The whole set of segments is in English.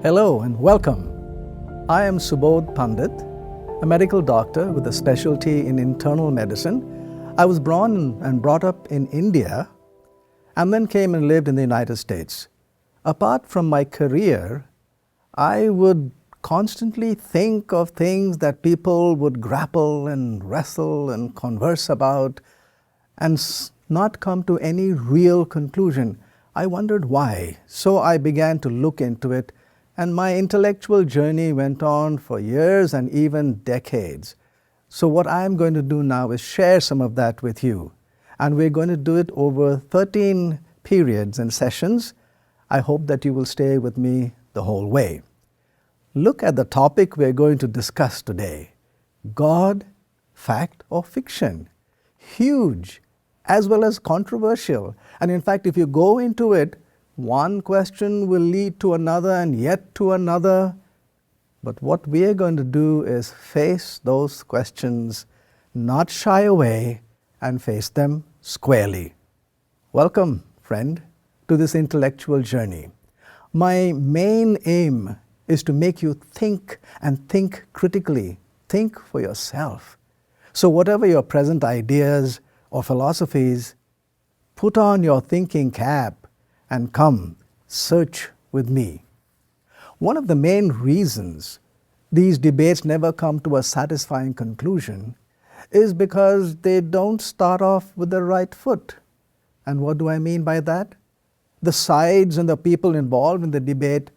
Hello and welcome. I am Subodh Pandit, a medical doctor with a specialty in internal medicine. I was born and brought up in India and then came and lived in the United States. Apart from my career, I would constantly think of things that people would grapple and wrestle and converse about and not come to any real conclusion. I wondered why, so I began to look into it, and my intellectual journey went on for years and even decades. So what I'm going to do now is share some of that with you. And we're going to do it over 13 periods and sessions. I hope that you will stay with me the whole way. Look at the topic we're going to discuss today. God, fact or fiction? Huge, as well as controversial. And in fact, if you go into it, one question will lead to another and yet to another. But what we are going to do is face those questions, not shy away, and face them squarely. Welcome, friend, to this intellectual journey. My main aim is to make you think and think critically. Think for yourself. So whatever your present ideas or philosophies, put on your thinking cap and come, search with me. One of the main reasons these debates never come to a satisfying conclusion is because they don't start off with the right foot. And what do I mean by that? The sides and the people involved in the debate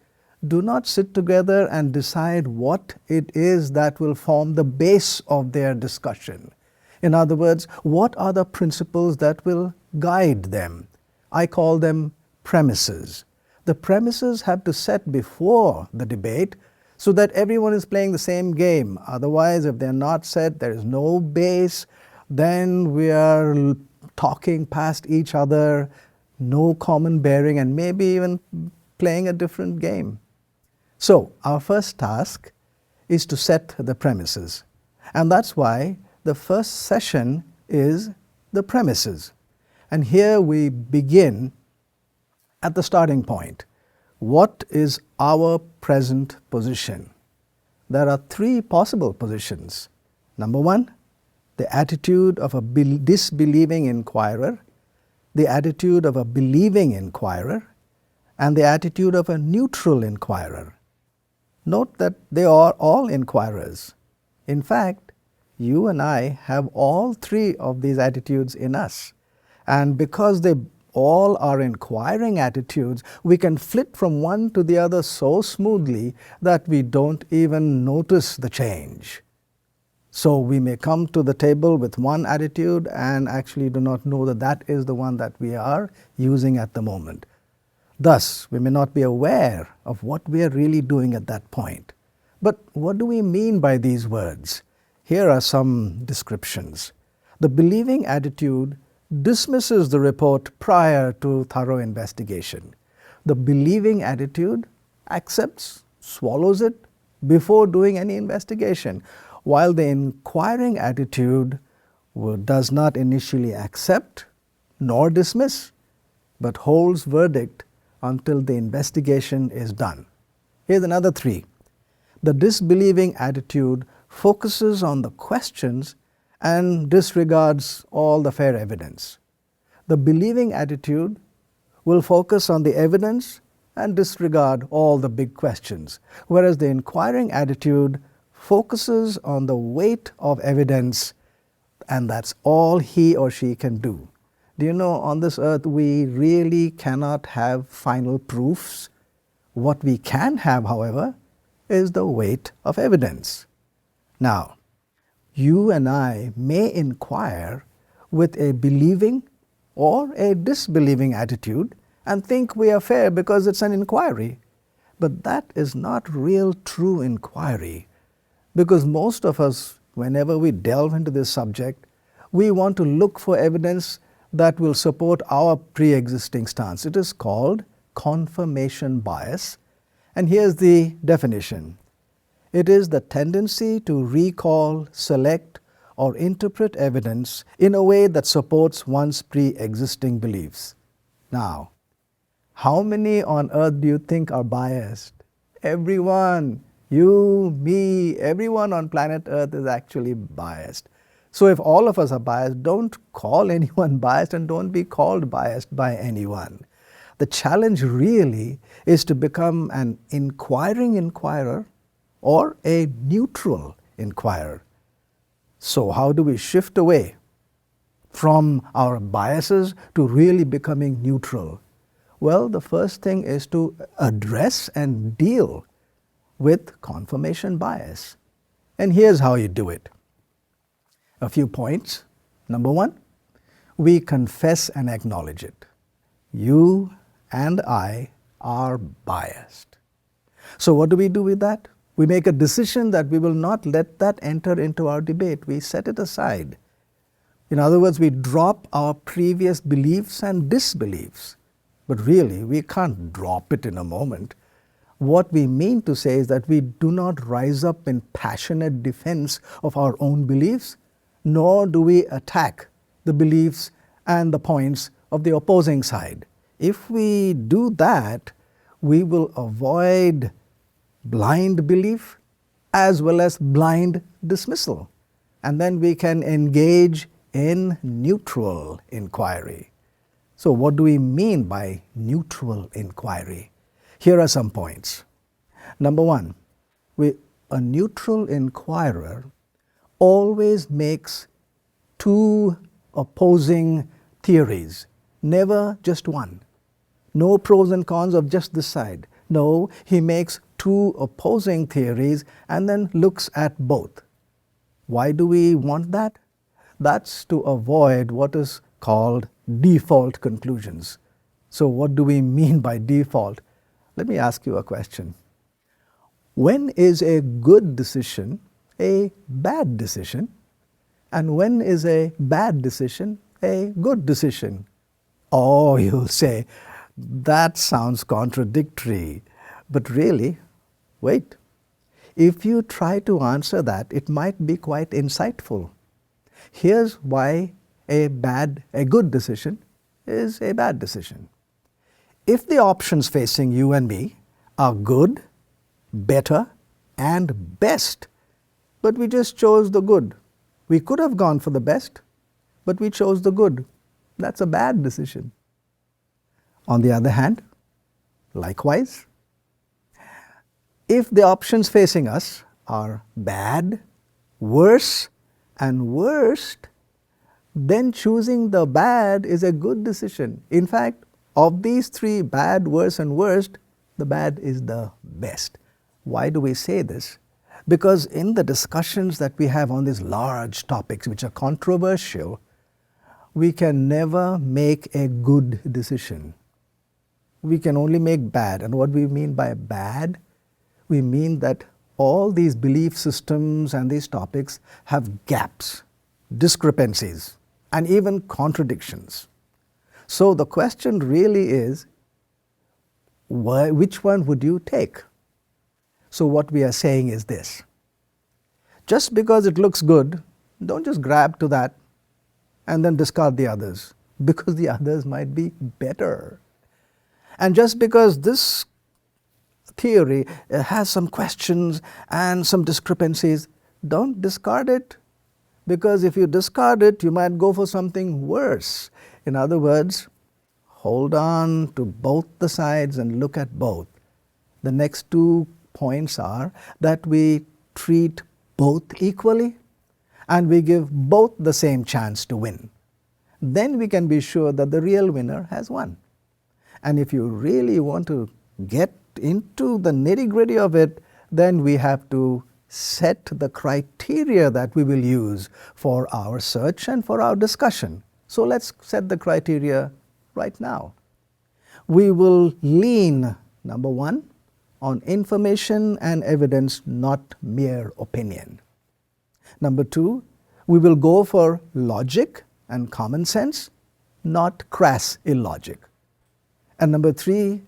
do not sit together and decide what it is that will form the base of their discussion. In other words, what are the principles that will guide them? I call them premises. The premises have to set before the debate so that everyone is playing the same game. Otherwise, if they're not set, there is no base, then we are talking past each other, no common bearing, and maybe even playing a different game. So, our first task is to set the premises. And that's why the first session is the premises. And here we begin at the starting point. What is our present position? There are three possible positions. Number one, the attitude of a disbelieving inquirer, the attitude of a believing inquirer, and the attitude of a neutral inquirer. Note that they are all inquirers. In fact, you and I have all three of these attitudes in us. And because they all are inquiring attitudes, we can flit from one to the other so smoothly that we don't even notice the change. So we may come to the table with one attitude and actually do not know that that is the one that we are using at the moment. Thus, we may not be aware of what we are really doing at that point. But what do we mean by these words? Here are some descriptions. The believing attitude dismisses the report prior to thorough investigation. The believing attitude accepts, swallows it before doing any investigation, while the inquiring attitude does not initially accept nor dismiss, but holds verdict until the investigation is done. Here's another three. The disbelieving attitude focuses on the questions and disregards all the fair evidence. The believing attitude will focus on the evidence and disregard all the big questions, whereas the inquiring attitude focuses on the weight of evidence, and that's all he or she can do. Do you know, on this earth, we really cannot have final proofs. What we can have, however, is the weight of evidence. Now, you and I may inquire with a believing or a disbelieving attitude and think we are fair because it's an inquiry. But that is not real true inquiry, because most of us, whenever we delve into this subject, we want to look for evidence that will support our pre-existing stance. It is called confirmation bias. And here's the definition. It is the tendency to recall, select, or interpret evidence in a way that supports one's pre-existing beliefs. Now, how many on earth do you think are biased? Everyone, you, me, everyone on planet Earth is actually biased. So if all of us are biased, don't call anyone biased and don't be called biased by anyone. The challenge really is to become an inquiring inquirer or a neutral inquirer. So how do we shift away from our biases to really becoming neutral? Well, the first thing is to address and deal with confirmation bias. And here's how you do it. A few points. Number one, we confess and acknowledge it. You and I are biased. So what do we do with that? We make a decision that we will not let that enter into our debate. We set it aside. In other words, we drop our previous beliefs and disbeliefs. But really, we can't drop it in a moment. What we mean to say is that we do not rise up in passionate defense of our own beliefs, nor do we attack the beliefs and the points of the opposing side. If we do that, we will avoid blind belief as well as blind dismissal. And then we can engage in neutral inquiry. So what do we mean by neutral inquiry? Here are some points. Number one, a neutral inquirer always makes two opposing theories, never just one. No pros and cons of just this side. No, he makes two opposing theories and then looks at both. Why do we want that? That's to avoid what is called default conclusions. So what do we mean by default? Let me ask you a question. When is a good decision a bad decision? And when is a bad decision a good decision? Oh, you'll say, that sounds contradictory. But really, wait. If you try to answer that, it might be quite insightful. Here's why a good decision is a bad decision. If the options facing you and me are good, better, and best, but we just chose the good. We could have gone for the best, but we chose the good. That's a bad decision. On the other hand, likewise, if the options facing us are bad, worse, and worst, then choosing the bad is a good decision. In fact, of these three, bad, worse, and worst, the bad is the best. Why do we say this? Because in the discussions that we have on these large topics which are controversial, we can never make a good decision. We can only make bad. And what we mean by bad, we mean that all these belief systems and these topics have gaps, discrepancies, and even contradictions. So the question really is, which one would you take? So what we are saying is this. Just because it looks good, don't just grab to that and then discard the others, because the others might be better. And just because this theory has some questions and some discrepancies, don't discard it, because if you discard it, you might go for something worse. In other words, hold on to both the sides and look at both. The next 2 points are that we treat both equally and we give both the same chance to win. Then we can be sure that the real winner has won. And if you really want to get into the nitty-gritty of it, then we have to set the criteria that we will use for our search and for our discussion. So let's set the criteria right now. We will lean, number one, on information and evidence, not mere opinion. Number two, we will go for logic and common sense, not crass illogic. And number three,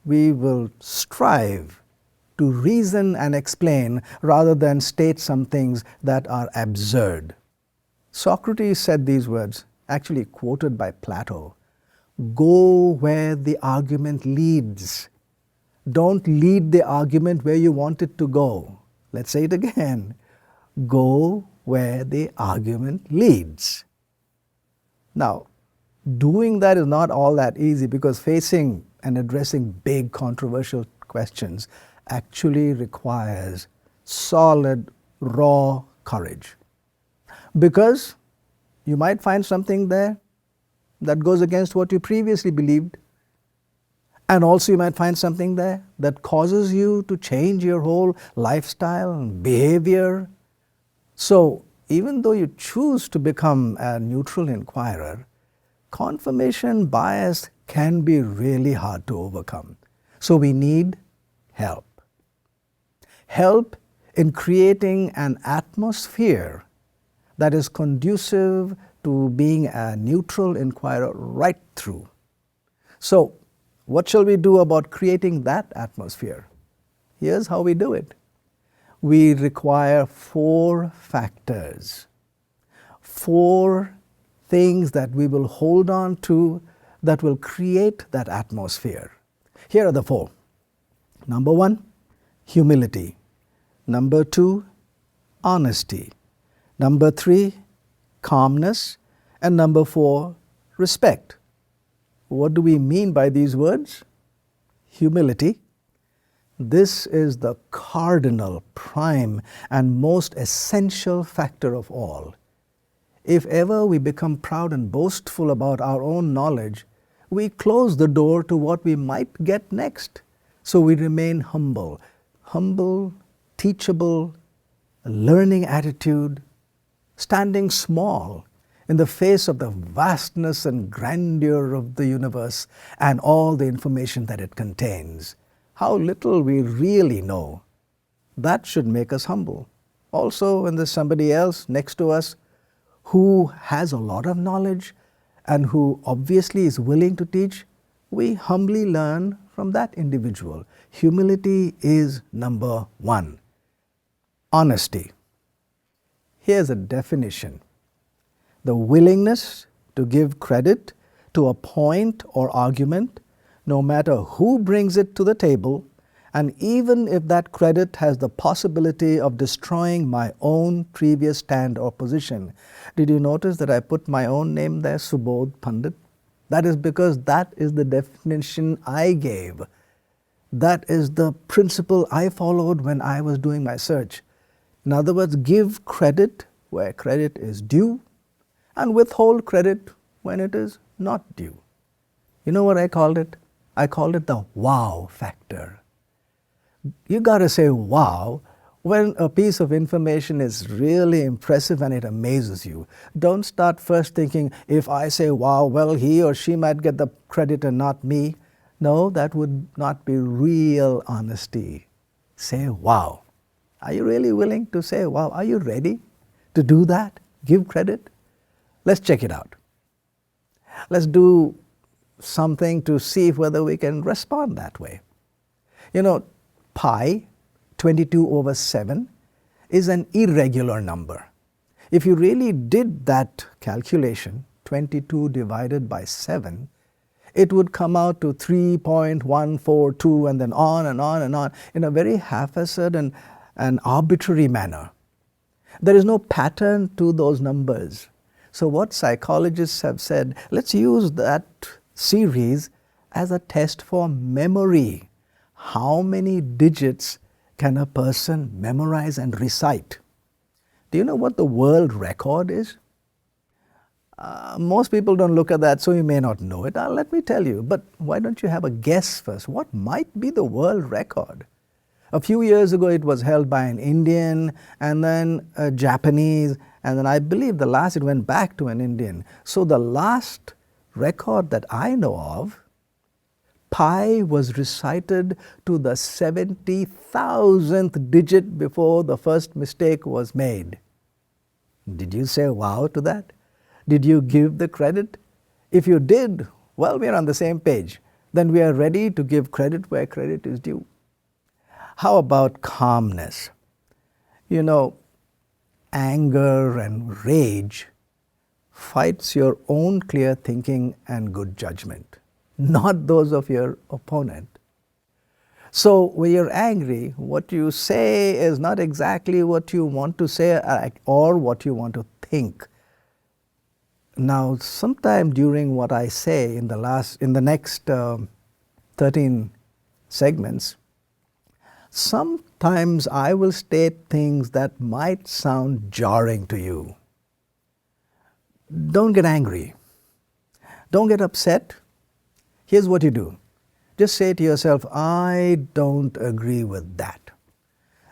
we will strive to reason and explain rather than state some things that are absurd. Socrates said these words, actually quoted by Plato, "Go where the argument leads. Don't lead the argument where you want it to go. Let's say it again. Go where the argument leads. Now, doing that is not all that easy, because facing and addressing big controversial questions actually requires solid, raw courage. Because you might find something there that goes against what you previously believed. And also you might find something there that causes you to change your whole lifestyle and behavior. So even though you choose to become a neutral inquirer, confirmation bias can be really hard to overcome. So we need help. Help in creating an atmosphere that is conducive to being a neutral inquirer right through. So, what shall we do about creating that atmosphere? Here's how we do it. We require 4 factors, 4 things that we will hold on to that will create that atmosphere. Here are the 4. Number 1, humility. Number 2, honesty. Number 3, calmness. And number 4, respect. What do we mean by these words? Humility. This is the cardinal, prime, and most essential factor of all. If ever we become proud and boastful about our own knowledge, we close the door to what we might get next. So we remain humble, teachable, a learning attitude, standing small in the face of the vastness and grandeur of the universe and all the information that it contains. How little we really know. That should make us humble. Also, when there's somebody else next to us who has a lot of knowledge and who obviously is willing to teach, we humbly learn from that individual. Humility is number 1. Honesty. Here's a definition. The willingness to give credit to a point or argument, no matter who brings it to the table, and even if that credit has the possibility of destroying my own previous stand or position. Did you notice that I put my own name there, Subodh Pandit? That is because that is the definition I gave. That is the principle I followed when I was doing my search. In other words, give credit where credit is due and withhold credit when it is not due. You know what I called it? I called it the wow factor. You got to say wow when a piece of information is really impressive and it amazes you. Don't start first thinking, if I say wow, well, he or she might get the credit and not me. No, that would not be real honesty. Say wow. Are you really willing to say wow? Are you ready to do that? Give credit? Let's check it out. Let's do something to see whether we can respond that way. You know, pi, 22/7, is an irregular number. If you really did that calculation, 22 divided by 7, it would come out to 3.142 and then on and on and on in a very haphazard and arbitrary manner. There is no pattern to those numbers. So what psychologists have said, let's use that series as a test for memory. How many digits can a person memorize and recite? Do you know what the world record is? Most people don't look at that, so you may not know it. Let me tell you, but why don't you have a guess first? What might be the world record? A few years ago it was held by an Indian and then a Japanese, and then I believe the last it went back to an Indian. So the last record that I know of, pi was recited to the 70,000th digit before the first mistake was made. Did you say wow to that? Did you give the credit? If you did, well, we are on the same page. Then we are ready to give credit where credit is due. How about calmness? You know, anger and rage fights your own clear thinking and good judgment, not those of your opponent. So when you're angry, what you say is not exactly what you want to say or what you want to think. Now, sometime during what I say in the next 13 segments, sometimes I will state things that might sound jarring to you. Don't get angry. Don't get upset. Here's what you do. Just say to yourself, I don't agree with that.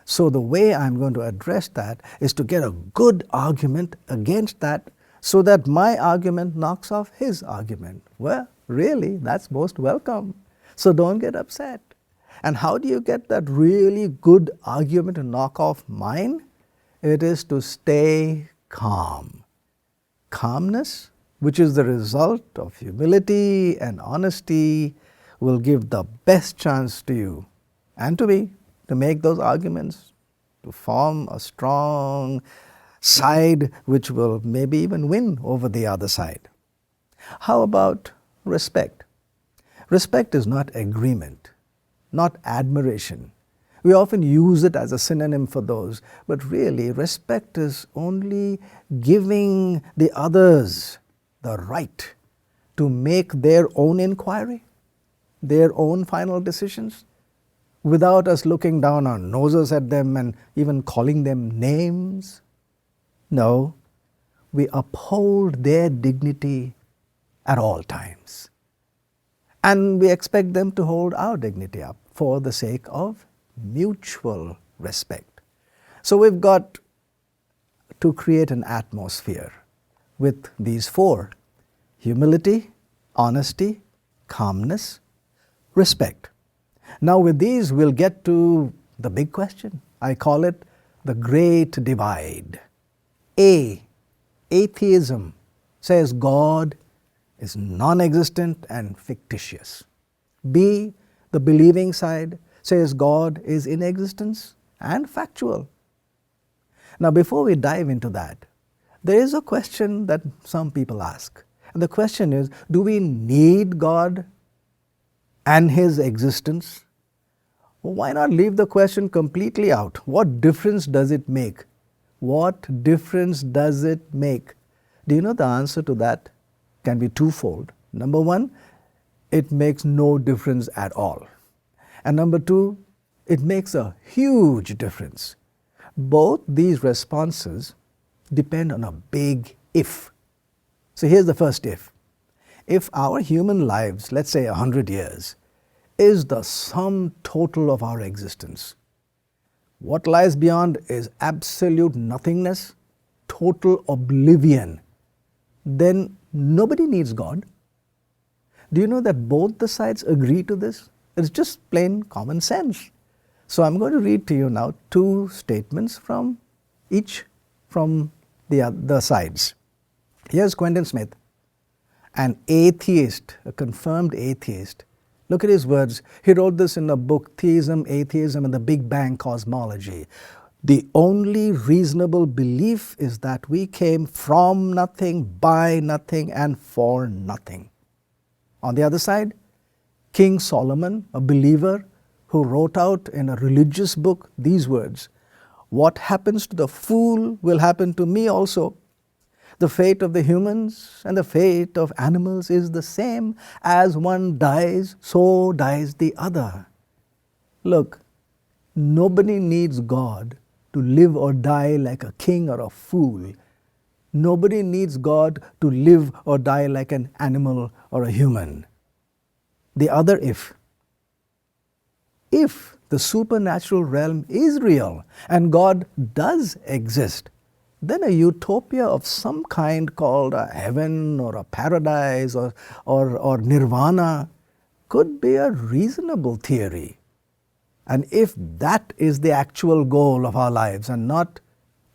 So the way I'm going to address that is to get a good argument against that so that my argument knocks off his argument. Well, really, that's most welcome. So don't get upset. And how do you get that really good argument to knock off mine? It is to stay calm. Calmness, which is the result of humility and honesty, will give the best chance to you and to me to make those arguments, to form a strong side which will maybe even win over the other side. How about respect? Respect is not agreement, not admiration. We often use it as a synonym for those, but really respect is only giving the others the right to make their own inquiry, their own final decisions, without us looking down our noses at them and even calling them names. No, we uphold their dignity at all times. And we expect them to hold our dignity up for the sake of mutual respect. So we've got to create an atmosphere with these four: humility, honesty, calmness, respect. Now with these we'll get to the big question. I call it the great divide. A, atheism says God is non-existent and fictitious. B, the believing side says God is in existence and factual. Now before we dive into that, there is a question that some people ask. And the question is, do we need God and His existence? Well, why not leave the question completely out? What difference does it make? What difference does it make? Do you know the answer to that can be twofold? Number one, it makes no difference at all. And number two, it makes a huge difference. Both these responses depend on a big if. So here's the first if. If our human lives, let's say 100 years, is the sum total of our existence, what lies beyond is absolute nothingness, total oblivion, then nobody needs God. Do you know that both the sides agree to this? It's just plain common sense. So I'm going to read to you now two statements from each from the sides. Here's Quentin Smith, an atheist, a confirmed atheist. Look at his words. He wrote this in a book, Theism, Atheism, and the Big Bang Cosmology. The only reasonable belief is that we came from nothing, by nothing, and for nothing. On the other side, King Solomon, a believer who wrote out in a religious book these words: "What happens to the fool will happen to me also. The fate of the humans and the fate of animals is the same. As one dies, so dies the other." Look, nobody needs God to live or die like a king or a fool. Nobody needs God to live or die like an animal or a human. The other if the supernatural realm is real and God does exist, then a utopia of some kind called a heaven or a paradise or nirvana could be a reasonable theory. And if that is the actual goal of our lives and not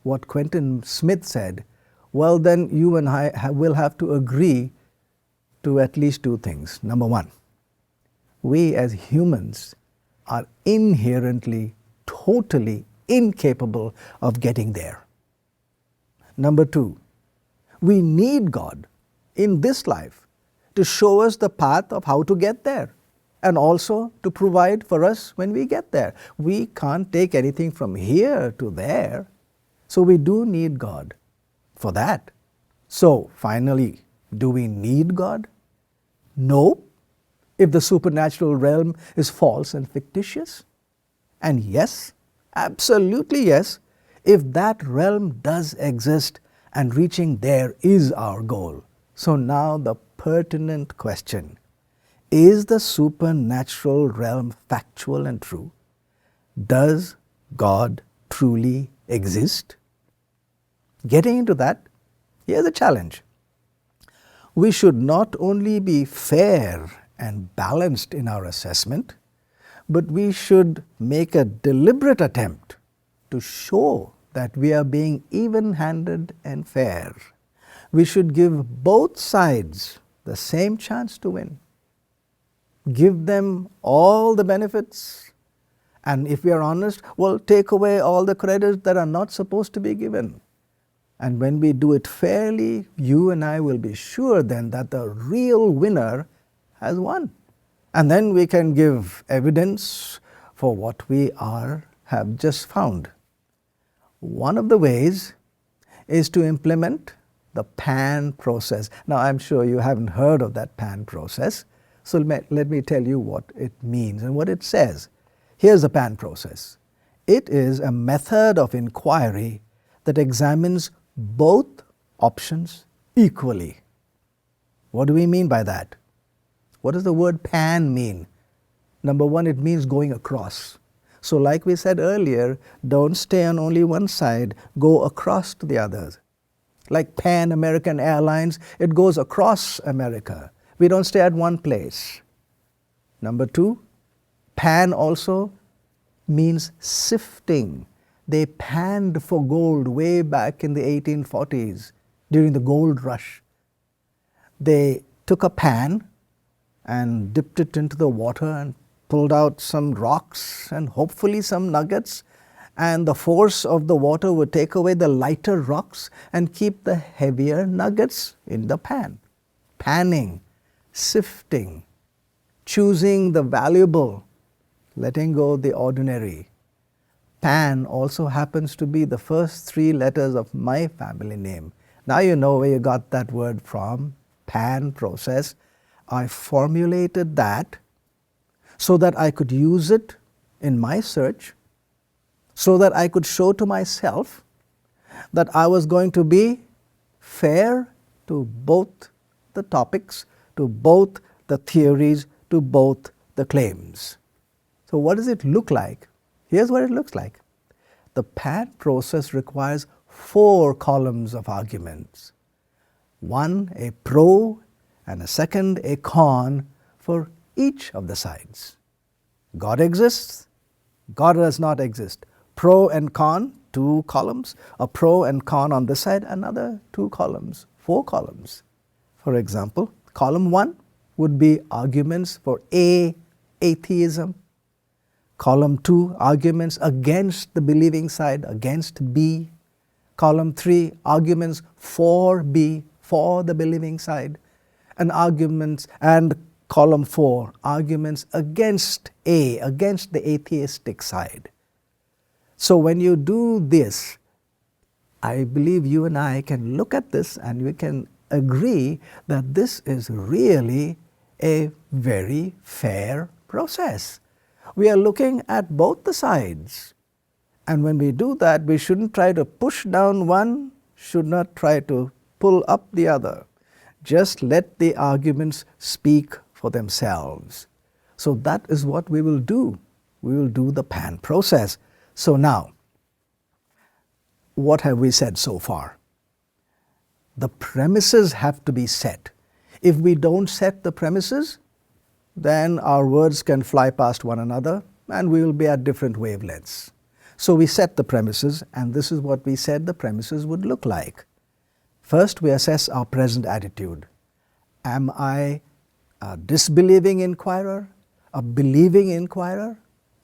what Quentin Smith said, well then you and I will have to agree to at least two things. Number one, we as humans are inherently, totally incapable of getting there. Number two, we need God in this life to show us the path of how to get there. and also to provide for us when we get there. We can't take anything from here to there. So we do need God for that. So finally, do we need God? No, if the supernatural realm is false and fictitious. And yes, absolutely yes, if that realm does exist and reaching there is our goal. So now the pertinent question, is the supernatural realm factual and true? Does God truly exist? Getting into that, here's a challenge. We should not only be fair and balanced in our assessment, but we should make a deliberate attempt to show that we are being even-handed and fair. We should give both sides the same chance to win. Give them all the benefits, and if we are honest, well, take away all the credits that are not supposed to be given. And when we do it fairly, you and I will be sure then that the real winner has won. And then we can give evidence for what we have just found. One of the ways is to implement the PAN process. Now, I'm sure you haven't heard of that PAN process, so let me tell you what it means and what it says. Here's the PAN process. It is a method of inquiry that examines both options equally. What do we mean by that? What does the word PAN mean? Number one, it means going across. So like we said earlier, don't stay on only one side, go across to the others. Like Pan American Airlines, it goes across America. We don't stay at one place. Number two, Pan also means sifting. They panned for gold way back in the 1840s during the gold rush. They took a pan and dipped it into the water and pulled out some rocks and hopefully some nuggets, and the force of the water would take away the lighter rocks and keep the heavier nuggets in the pan. Panning, sifting, choosing the valuable, letting go the ordinary. Pan also happens to be the first three letters of my family name. Now you know where you got that word from, PAN process. I formulated that so that I could use it in my search, so that I could show to myself that I was going to be fair to both the topics, to both the theories, to both the claims. So what does it look like? Here's what it looks like. The PAN process requires 4 columns of arguments. One, a pro, and a second, a con for each of the sides. God exists, God does not exist. Pro and con, 2 columns. A pro and con on this side, another 2 columns, 4 columns. For example, column 1 would be arguments for A, atheism. Column 2, arguments against the believing side, against B. Column 3, arguments for B, for the believing side. And column 4, arguments against A, against the atheistic side. So when you do this, I believe you and I can look at this and we can agree that this is really a very fair process. We are looking at both the sides. And when we do that, we shouldn't try to push down one, should not try to pull up the other. Just let the arguments speak for themselves. So that is what we will do. We will do the PAN process. So now, what have we said so far? The premises have to be set. If we don't set the premises, then our words can fly past one another and we will be at different wavelengths. So we set the premises, and this is what we said the premises would look like. First, we assess our present attitude. Am I a disbelieving inquirer, a believing inquirer,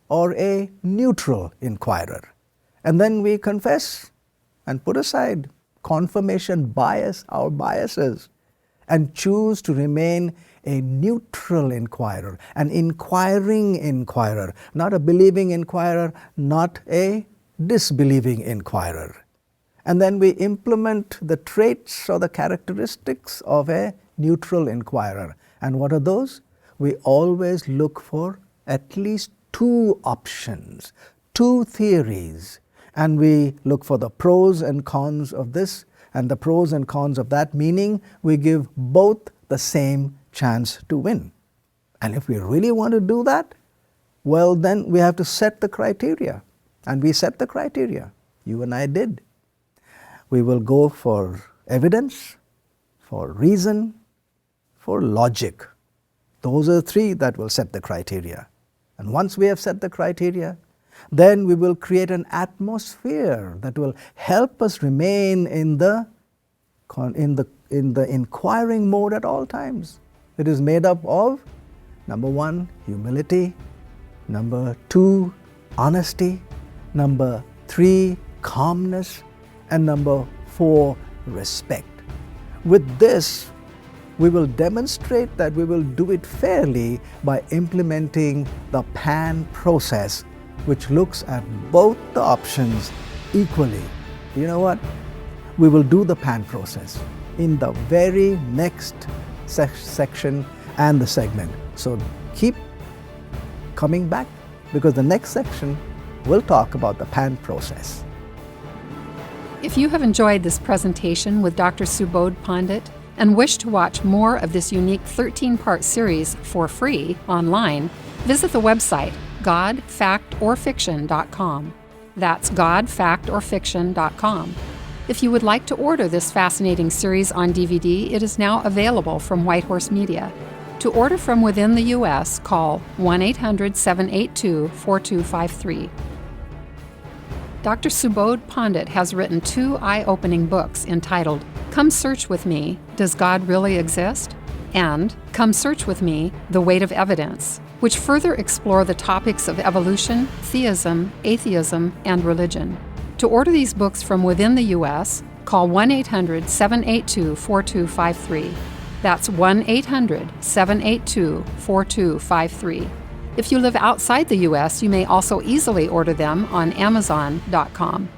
or a neutral inquirer? And then we confess and put aside confirmation bias, our biases, and choose to remain a neutral inquirer, an inquiring inquirer, not a believing inquirer, not a disbelieving inquirer. And then we implement the traits or the characteristics of a neutral inquirer. And what are those? We always look for at least two options, two theories, and we look for the pros and cons of this and the pros and cons of that, meaning we give both the same chance to win. And if we really want to do that, well, then we have to set the criteria. And we set the criteria. You and I did. We will go for evidence, for reason, for logic. Those are the three that will set the criteria. And once we have set the criteria, then we will create an atmosphere that will help us remain in the inquiring mode at all times. It is made up of, number one, humility, number two, honesty, number three, calmness, and number four, respect. With this, we will demonstrate that we will do it fairly by implementing the PAN process, which looks at both the options equally. You know what? We will do the PAN process in the very next section and the segment. So keep coming back, because the next section will talk about the PAN process. If you have enjoyed this presentation with Dr. Subodh Pandit and wish to watch more of this unique 13-part series for free online, visit the website godfactorfiction.com. That's godfactorfiction.com. If you would like to order this fascinating series on DVD, it is now available from Whitehorse Media. To order from within the U.S., call 1-800-782-4253. Dr. Subodh Pandit has written two eye-opening books entitled Come Search With Me, Does God Really Exist? And Come Search With Me, The Weight of Evidence, which further explore the topics of evolution, theism, atheism, and religion. To order these books from within the U.S., call 1-800-782-4253. That's 1-800-782-4253. If you live outside the U.S., you may also easily order them on Amazon.com.